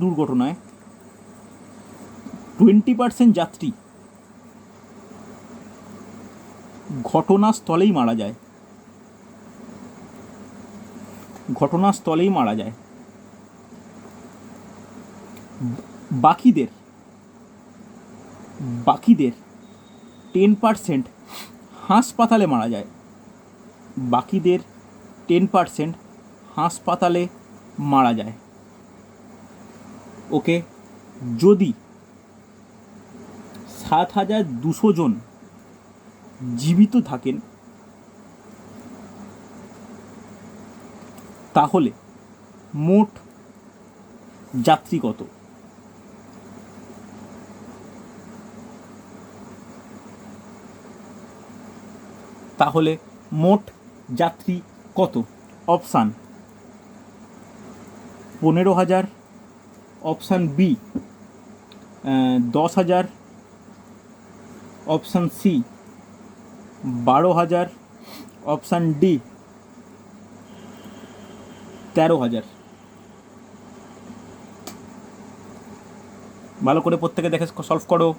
Speaker 1: দুর্ঘটনায় 20% যাত্রী ঘটনাস্থলেই মারা যায়। ঘটনাস্থলেই মারা যায়। বাকিদের 10% হাসপাতালে মারা যায়। বাকিদের 10% হাসপাতালে মারা যায়। ওকে, যদি 7,200 জন জীবিত থাকেন তাহলে মোট যাত্রী কত? তাহলে মোট যাত্রী কত? Option 15,000, option B 10,000, option C 12,000, option D 13,000। ভালো করে প্রত্যেকে দেখে সলভ করো।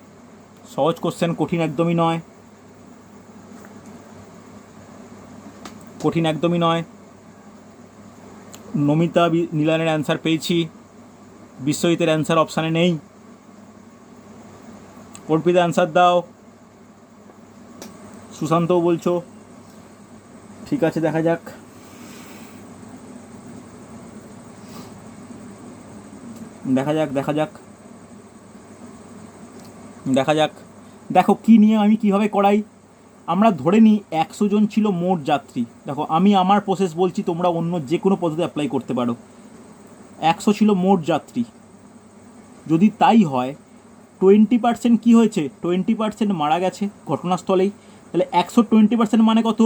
Speaker 1: সহজ কোশ্চেন, কঠিন একদমই নয়, কঠিন একদমই নয়। নমিতা নীলানের অ্যান্সার পেয়েছি, বিশ্বজিতের অ্যান্সার অপশানে নেই। অর্পিতা অ্যান্সার দাও। সুশান্তও বলছো, ঠিক আছে, দেখা যাক। দেখা যাক দেখা যাক দেখা যাক দেখো কি নিয়ে আমি কিভাবে করাই। আমরা ধরে নিই 100 জন ছিল মোট যাত্রী। দেখো আমি আমার প্রসেস বলছি, তোমরা অন্য যে কোনো পদ্ধতি অ্যাপ্লাই করতে পারো। 100 ছিল মোট যাত্রী, যদি তাই হয় 20% কী হয়েছে? 20% মারা গেছে ঘটনাস্থলেই। তাহলে 120% মানে কত?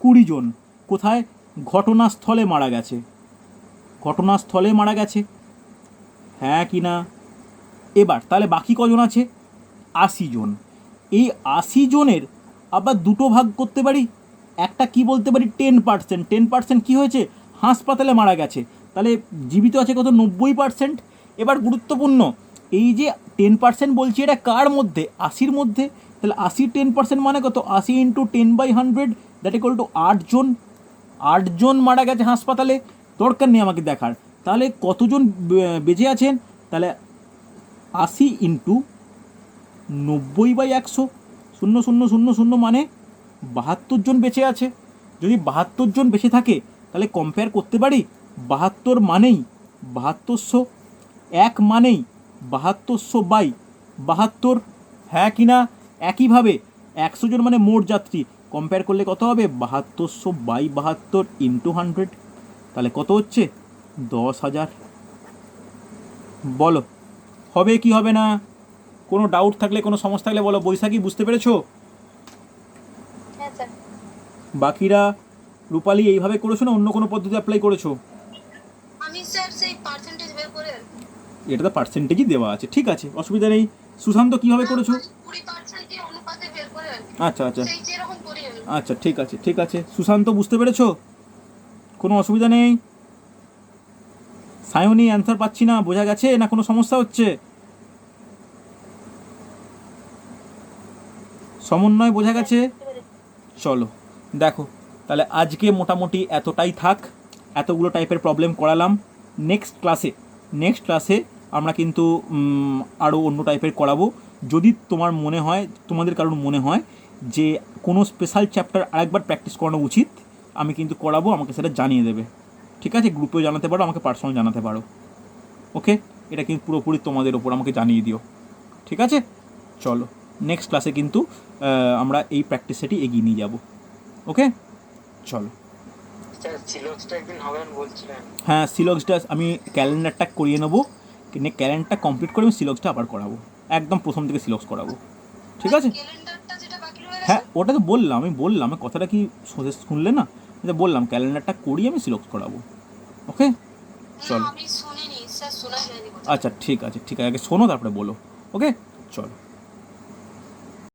Speaker 1: 20 জন কোথায়? ঘটনাস্থলে মারা গেছে। ঘটনাস্থলে মারা গেছে, হ্যাঁ কি না? এবার তাহলে বাকি কজন আছে? 80 জন। এই 80 জনের আবার দুটো ভাগ করতে পারি। একটা কি বলতে পারি? 10%। 10% কী হয়েছে? হাসপাতালে মারা গেছে। তাহলে জীবিত আছে কত? 90%। এবার গুরুত্বপূর্ণ, এই যে 10% বলছি, এটা কার মধ্যে? 80-র মধ্যে। তাহলে 80 10% মানে কত? 80 × 10/100, দ্যাট ইকুয়াল টু 8 জন। 8 জন মারা গেছে হাসপাতালে, দরকার নেই আমাকে দেখার। তাহলে কতজন বেঁচে আছেন? তাহলে 80 × 90/100, 0,000 মানে 72 জন বেঁচে আছে। যদি 72 জন বেঁচে থাকে তাহলে কম্পেয়ার করতে পারি। 72 মানেই 7200, 1 মানেই 7200/72, হ্যাঁ কি না? একইভাবে 100 জন মানে মোট যাত্রী, কম্পেয়ার করলে কত হবে? 7200/72 × 100, তাহলে কত হচ্ছে? 10,000। বলো হবে কি হবে না? কোনো ডাউট থাকলে, কোনো সমস্যা থাকলে বলো। বৈশাখী বুঝতে পেরেছো?
Speaker 2: হ্যাঁ স্যার।
Speaker 1: বাকিরা? রূপালী এইভাবে করেছো না অন্য কোনো পদ্ধতি অ্যাপ্লাই করেছো?
Speaker 2: আমি স্যার সেই পার্সেন্টেজ বের করে,
Speaker 1: এটা তো পার্সেন্টেজই দেওয়া আছে, ঠিক আছে, অসুবিধা নেই। সুশান্ত কীভাবে করেছো?
Speaker 2: 20% অনুপাতে বের করে,
Speaker 1: আচ্ছা আচ্ছা
Speaker 2: সেই যেরকম করি আমি।
Speaker 1: আচ্ছা, ঠিক আছে ঠিক আছে। সুশান্ত বুঝতে পেরেছো? কোনো অসুবিধা নেই? সায়নী অ্যান্সার পাচ্ছি না, বোঝা গেছে না কোনো সমস্যা হচ্ছে? সমন্বয় বোঝা গেছে? চলো দেখো, তাহলে আজকে মোটামুটি এতটাই থাক। এতগুলো টাইপের প্রবলেম করালাম। নেক্সট ক্লাসে আমরা কিন্তু আরও অন্য টাইপের করাবো। যদি তোমার মনে হয়, তোমাদের কারোর মনে হয় যে কোনো স্পেশাল চ্যাপ্টার আরেকবার প্র্যাকটিস করানো উচিত, আমি কিন্তু করাবো, আমাকে সেটা জানিয়ে দেবে, ঠিক আছে? গ্রুপেও জানাতে পারো, আমাকে পার্সোনাল জানাতে পারো। ওকে, এটা কিন্তু পুরোপুরি তোমাদের ওপর, আমাকে জানিয়ে দিও, ঠিক আছে? চলো নেক্সট ক্লাসে কিন্তু আমরা এই প্র্যাকটিস সেটি এগিয়ে নিয়ে যাব। ওকে, চলো।
Speaker 3: সিলক্সটা একদিন হবে বলছিলেন।
Speaker 1: হ্যাঁ, সিলক্সটা আমি ক্যালেন্ডারটা করিয়ে নেবো, কিন্তু ক্যালেন্ডারটা কমপ্লিট করে আমি সিলক্সটা আবার করাবো, একদম প্রথম থেকে সিলক্স করাবো, ঠিক আছে?
Speaker 2: ক্যালেন্ডারটা যেটা বাকি রয়ে গেছে,
Speaker 1: হ্যাঁ ওটা তো বললাম, আমি বললাম, কথাটা কি শুনলে না? এটা বললাম ক্যালেন্ডারটা করিয়ে আমি সিলক্স করাবো। ওকে, চলো।
Speaker 2: আমি শুনিনি স্যার, শোনা যায়নি।
Speaker 1: আচ্ছা ঠিক আছে ঠিক আছে, আগে শোনো তারপরে বলো। ওকে, চলো।